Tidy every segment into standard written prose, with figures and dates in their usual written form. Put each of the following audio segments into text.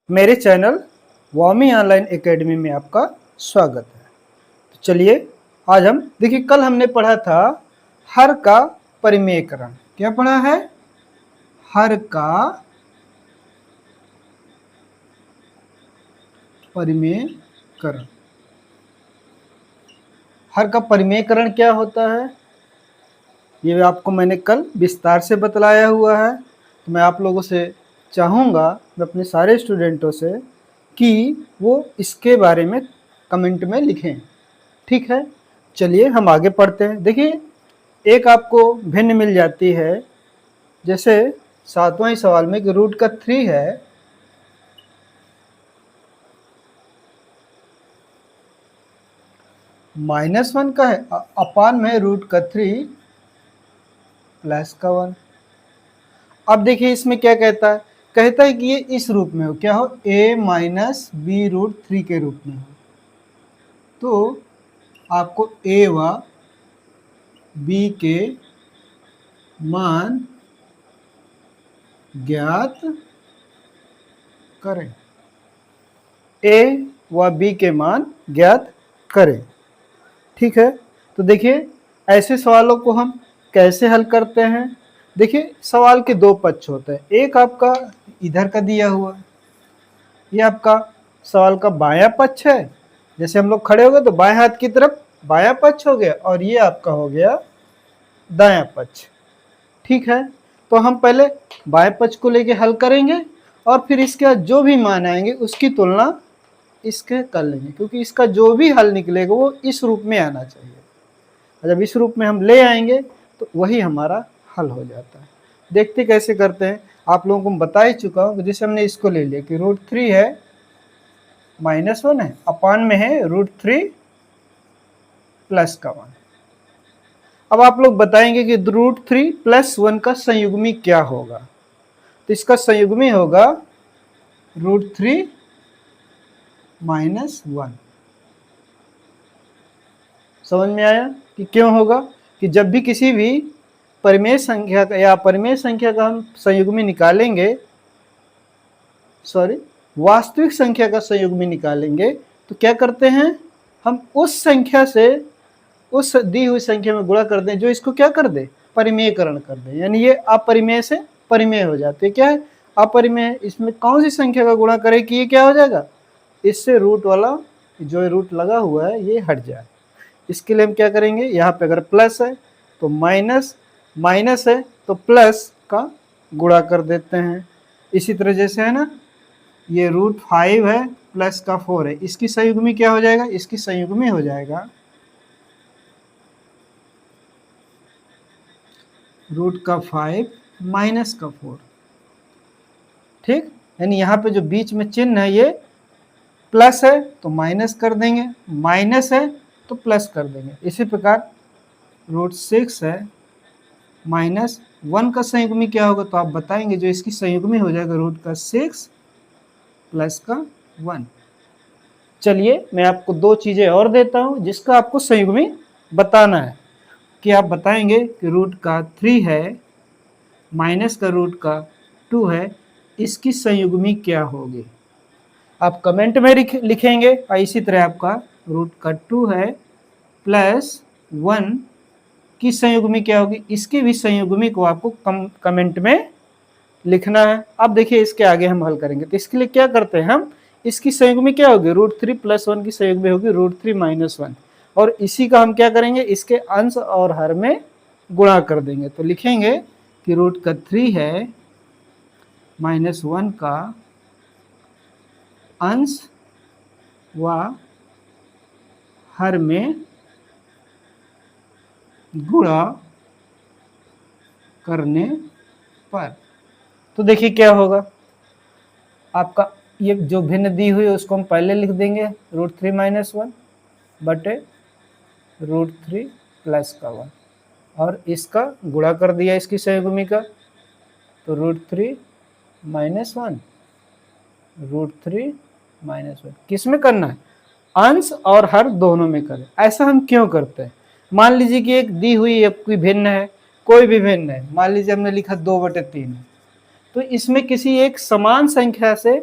मेरे चैनल वामी online academy में आपका स्वागत है। तो चलिए आज हम देखिए, कल हमने पढ़ा था हर का परिमेयकरण। क्या पढ़ा है? हर का परिमेयकरण। हर का परिमेयकरण क्या होता है ये आपको मैंने कल विस्तार से बतलाया हुआ है। तो मैं आप लोगों से चाहूँगा, मैं अपने सारे स्टूडेंटों से, कि वो इसके बारे में कमेंट में लिखें। ठीक है, चलिए हम आगे पढ़ते हैं। देखिए, एक आपको भिन्न मिल जाती है, जैसे 7वां ही सवाल में कि रूट का 3 है -1 का है, अपान में रूट का 3 प्लस का 1। अब देखिए इसमें क्या कहता है, कहता है कि ये इस रूप में हो, क्या हो, a माइनस बी रूट 3 के रूप में हो। तो आपको a व b के मान ज्ञात करें। a व b के मान ज्ञात करें। ठीक है, तो देखिए ऐसे सवालों को हम कैसे हल करते हैं। देखिए, सवाल के दो पक्ष होते हैं। एक आपका इधर का दिया हुआ, ये आपका सवाल का बायां पक्ष है। जैसे हम लोग खड़े हो गए तो बाएं हाथ की तरफ बायां पक्ष हो गया, और ये आपका हो गया दायां पक्ष। ठीक है, तो हम पहले बाएं पक्ष को लेके हल करेंगे, और फिर इसके बाद जो भी मान आएंगे उसकी तुलना इसके कर लेंगे, क्योंकि इसका जो भी हल निकलेगा वो इस रूप में आना चाहिए। जब इस रूप में हम ले आएंगे तो वही हमारा हल हो जाता है। देखते कैसे करते हैं, आप लोगों को मैं बता ही चुका हूँ। जैसे हमने इसको ले लिया कि रूट 3 है, -1 है, अपान में है रूट 3 प्लस का 1। अब आप लोग बताएंगे कि रूट 3 प्लस 1 का संयुग्मी क्या होगा। तो इसका संयुग्मी होगा रूट 3 -1। समझ में आया कि क्यों होगा? कि जब भी किसी भी परिमेय संख्या का या परिमेय संख्या का हम संयुग्मी निकालेंगे, वास्तविक संख्या का संयुग्मी निकालेंगे, तो क्या करते हैं, हम उस संख्या से उस दी हुई संख्या में गुणा कर दें जो इसको क्या कर दे, परिमेयकरण कर दे। यानी ये अपरिमेय से परिमेय हो जाते हैं। क्या है? अपरिमेय। इसमें कौन सी संख्या का गुणा करे कि ये क्या हो जाएगा, इससे रूट वाला जो रूट लगा हुआ है ये हट जाए। इसके लिए हम क्या करेंगे, यहाँ पे अगर प्लस है तो माइनस, माइनस है तो प्लस का गुणा कर देते हैं। इसी तरह जैसे है ना, ये रूट 5 है प्लस का 4 है, इसकी संयुग्मी क्या हो जाएगा, इसकी संयुग्मी हो जाएगा रूट का 5 माइनस का 4। ठीक, यानी यहाँ पे जो बीच में चिन्ह है ये प्लस है तो माइनस कर देंगे, माइनस है तो प्लस कर देंगे। इसी प्रकार रूट 6 है -1 का संयुग्मी क्या होगा, तो आप बताएंगे, जो इसकी संयुग्मी हो जाएगा रूट का 6 प्लस का 1। चलिए मैं आपको दो चीजें और देता हूं जिसका आपको संयुग्मी बताना है। कि आप बताएंगे कि रूट का 3 है माइनस का रूट का 2 है, इसकी संयुग्मी क्या होगी, आप कमेंट में लिखेंगे। और इसी तरह आपका रूट का 2 है प्लस 1 की संयुग्मी क्या होगी, इसकी भी संयुग्मी को आपको कमेंट में लिखना है। अब देखिए इसके आगे हम हल करेंगे, तो इसके लिए क्या करते हैं हम, इसकी संयुग्मी क्या होगी, रूट 3 प्लस 1 की संयुग्मी होगी रूट 3 माइनस 1, और इसी का हम क्या करेंगे, इसके अंश और हर में गुणा कर देंगे। तो लिखेंगे कि रूट का 3 है -1 का अंश व हर में गुणा करने पर। तो देखिए क्या होगा, आपका ये जो भिन्न दी हुई है उसको हम पहले लिख देंगे रूट 3 माइनस 1 बटे रूट 3 प्लस का 1, और इसका गुणा कर दिया इसकी संयुग्मी का, तो रूट 3 माइनस 1 रूट 3 माइनस 1। किस में करना है, अंश और हर दोनों में करें। ऐसा हम क्यों करते हैं, मान लीजिए कि एक दी हुई कोई भिन्न है, कोई भी भिन्न है, मान लीजिए हमने लिखा 2/3 है, तो इसमें किसी एक समान संख्या से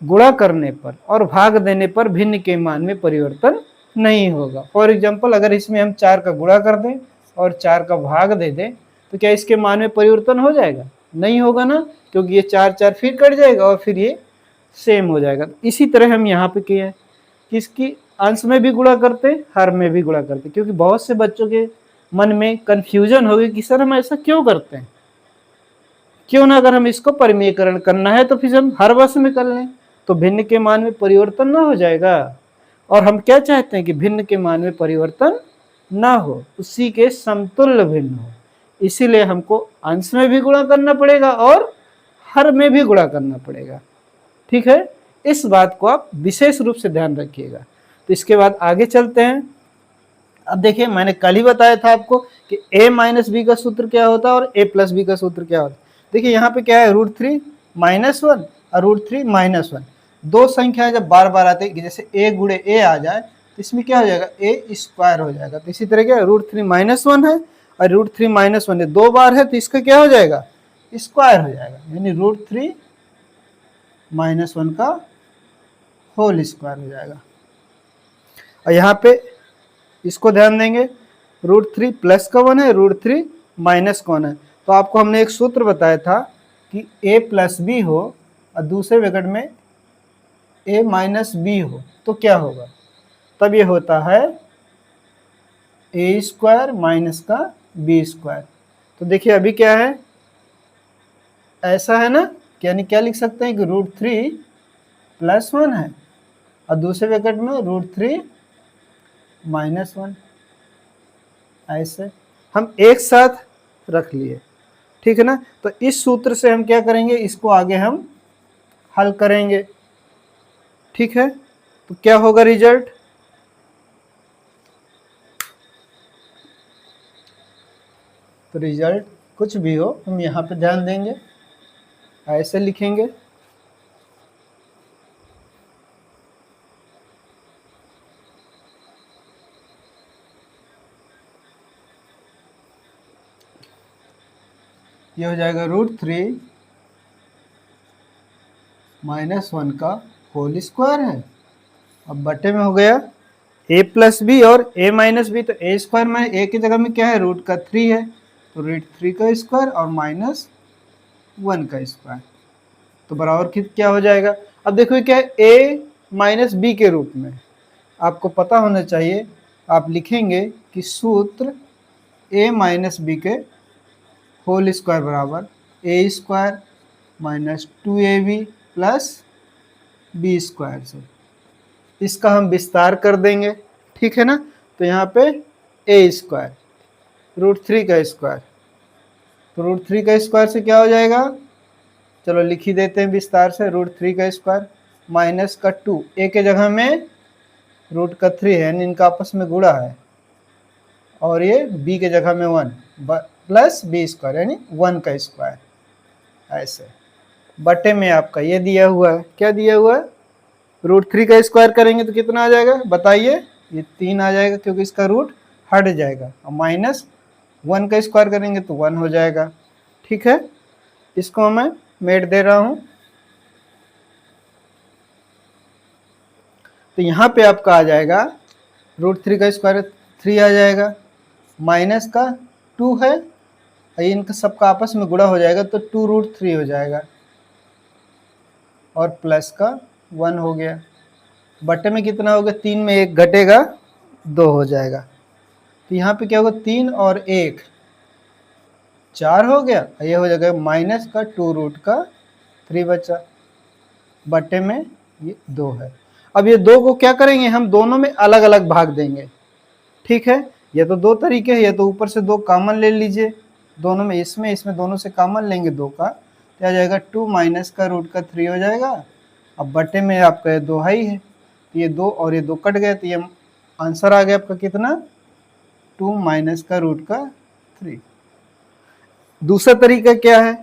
गुणा करने पर और भाग देने पर भिन्न के मान में परिवर्तन नहीं होगा। फॉर एग्जाम्पल, अगर इसमें हम 4 का गुणा कर दें और 4 का भाग दे दें तो क्या इसके मान में परिवर्तन हो जाएगा? नहीं होगा ना, क्योंकि ये 4 4 फिर कट जाएगा और फिर ये सेम हो जाएगा। इसी तरह हम यहाँ पे किए हैं कि इसकी अंश में भी गुणा करते, हर में भी गुणा करते, क्योंकि बहुत से बच्चों के मन में कंफ्यूजन होगी कि सर हम ऐसा क्यों करते हैं, क्यों ना अगर हम इसको परिमेयकरण करना है तो फिर हम हर वर्ष में कर लें, तो भिन्न के मान में परिवर्तन ना हो जाएगा। और हम क्या चाहते हैं कि भिन्न के मान में परिवर्तन ना हो, उसी के समतुल्य भिन्न हो, इसीलिए हमको अंश में भी गुणा करना पड़ेगा और हर में भी गुणा करना पड़ेगा। ठीक है, इस बात को आप विशेष रूप से ध्यान रखिएगा। तो इसके बाद आगे चलते हैं। अब देखिए, मैंने कल ही बताया था आपको कि a माइनस बी का सूत्र क्या होता है और a प्लस बी का सूत्र क्या होता है। देखिए यहाँ पे क्या है, √3 - 1 और √3 - 1। दो संख्या जब बार बार आते हैं, जैसे a गुणे a आ जाए तो इसमें क्या हो जाएगा, a स्क्वायर हो जाएगा। तो इसी तरह क्या √3 - 1 है और √3 - 1 है, दो बार है तो इसका क्या हो जाएगा, स्क्वायर हो जाएगा, यानी √3 - 1 का होल स्क्वायर हो जाएगा। और यहाँ पे इसको ध्यान देंगे, √3 प्लस का 1 है, √3 माइनस का 1 है। तो आपको हमने एक सूत्र बताया था कि a प्लस बी हो और दूसरे ब्रैकेट में a माइनस बी हो तो क्या होगा, तब ये होता है a स्क्वायर माइनस का b स्क्वायर। तो देखिए अभी क्या है, ऐसा है ना, यानी क्या लिख सकते हैं कि √3 प्लस 1 है और दूसरे ब्रैकेट में √3 माइनस 1, ऐसे हम एक साथ रख लिए। ठीक है ना, तो इस सूत्र से हम क्या करेंगे, इसको आगे हम हल करेंगे। ठीक है, तो क्या होगा रिजल्ट, तो रिजल्ट कुछ भी हो हम यहाँ पे ध्यान देंगे, ऐसे लिखेंगे। ये हो जाएगा √3 - 1 का होल स्क्वायर है। अब बटे में हो गया a प्लस बी और a माइनस बी, तो a स्क्वायर में a की जगह में क्या है, √3 है, तो √3 का स्क्वायर और -1 का स्क्वायर, तो बराबर क्या हो जाएगा। अब देखो क्या है, a माइनस बी के रूप में आपको पता होना चाहिए, आप लिखेंगे कि सूत्र a माइनस बी के होल स्क्वायर बराबर a square minus 2ab plus b square से, इसका हम विस्तार कर देंगे। ठीक है ना, तो यहाँ पे a स्क्वायर √3 का स्क्वायर, तो √3 का स्क्वायर से क्या हो जाएगा, चलो लिख ही देते हैं विस्तार से, √3 का स्क्वायर माइनस का 2, a के जगह में √3 है यानी इनका आपस में गुणा है, और ये b के जगह में 1 प्लस बी स्क्वायर यानी 1 का स्क्वायर, ऐसे बटे में आपका ये दिया हुआ है, क्या दिया हुआ है, √3 का स्क्वायर करेंगे तो कितना आ जाएगा बताइए, ये 3 आ जाएगा क्योंकि इसका रूट हट जाएगा, और -1 का स्क्वायर करेंगे तो 1 हो जाएगा। ठीक है, इसको मैं मेट दे रहा हूं, तो यहाँ पे आपका आ जाएगा √3 का स्क्वायर 3 आ जाएगा, माइनस का 2 है, इनका सबका आपस में गुणा हो जाएगा तो 2√3 हो जाएगा, और प्लस का 1 हो गया, बटे में कितना होगा, 3 में 1 घटेगा 2 हो जाएगा, तो यहाँ पे क्या होगा 3 और 1 4 हो गया, ये हो जाएगा माइनस का 2√3 बचा, बटे में ये 2 है। अब ये 2 को क्या करेंगे, हम दोनों में अलग अलग भाग देंगे। ठीक है, ये तो दो तरीके हैं, ये तो ऊपर से 2 कॉमन ले लीजिए, दोनों में इसमें दोनों से कॉमन लेंगे 2 का, क्या जाएगा 2 माइनस का √3 हो जाएगा, अब बटे में आपका ये 2 ही है, तो ये 2 और ये 2 कट गए, तो ये आंसर आ गया आपका कितना, 2 माइनस का √3। दूसरा तरीका क्या है,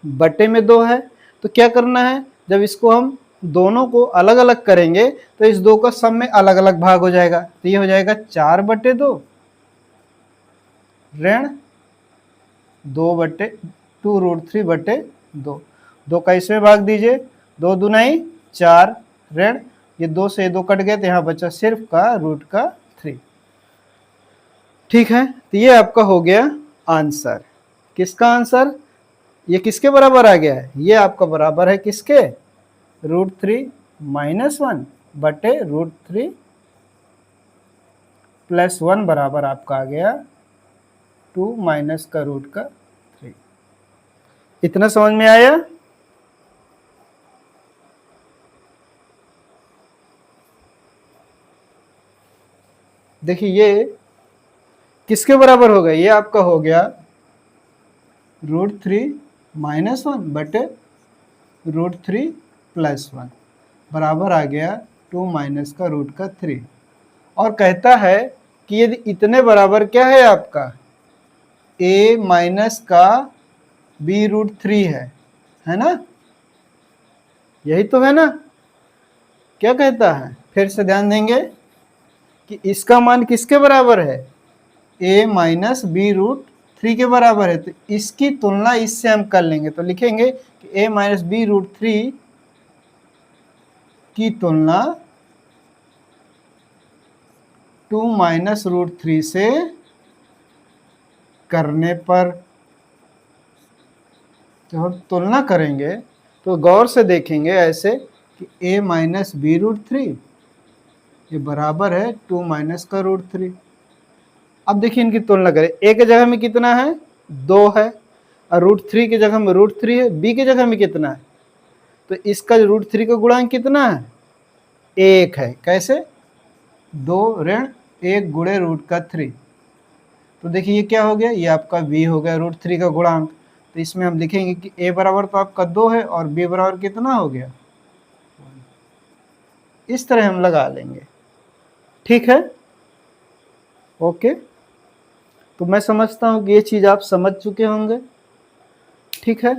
बटे में 2 है, तो क्या करना है, जब इसको हम दोनों को अलग अलग करेंगे तो इस 2 का सब में अलग अलग भाग हो जाएगा, तो ये हो जाएगा 4/2 ऋण 2/2 √3/2, 2 का इसमें भाग दीजिए, 2 दूनाई 4 ऋण ये 2 से 2 कट गए तो यहाँ बचा सिर्फ का रूट का 3। ठीक है, तो ये आपका हो गया आंसर। किसका आंसर? ये किसके बराबर आ गया है? ये आपका बराबर है किसके? √3 - 1 बटे √3 + 1 बराबर आपका आ गया 2 माइनस का रूट का 3। इतना समझ में आया? देखिए ये किसके बराबर हो गया? ये आपका हो गया √3 - 1 बटे √3 + 1 बराबर आ गया 2 माइनस का रूट का 3। और कहता है कि यदि इतने बराबर क्या है आपका a माइनस का b√3 है ना? यही तो है ना? क्या कहता है? फिर से ध्यान देंगे कि इसका मान किसके बराबर है? a माइनस b√3 के बराबर है। तो इसकी तुलना इससे हम कर लेंगे, तो लिखेंगे कि a माइनस b√3 की तुलना 2 माइनस √3 से करने पर, जब हम तुलना करेंगे तो गौर से देखेंगे ऐसे कि a माइनस b√3 ये बराबर है 2 माइनस का √3। अब देखिए इनकी तुलना करें, a के जगह में कितना है? 2 है, और √3 की जगह में √3 है, b की जगह में कितना है? तो इसका √3 का गुणांक कितना है? 1 है। कैसे? 2 ऋण 1 गुणे रूट का 3। तो देखिए ये क्या हो गया? ये आपका b हो गया √3 का गुणांक। तो इसमें हम लिखेंगे कि a बराबर तो आपका 2 है और b बराबर कितना हो गया? इस तरह हम लगा लेंगे। ठीक है, ओके। तो मैं समझता हूँ कि ये चीज़ आप समझ चुके होंगे। ठीक है।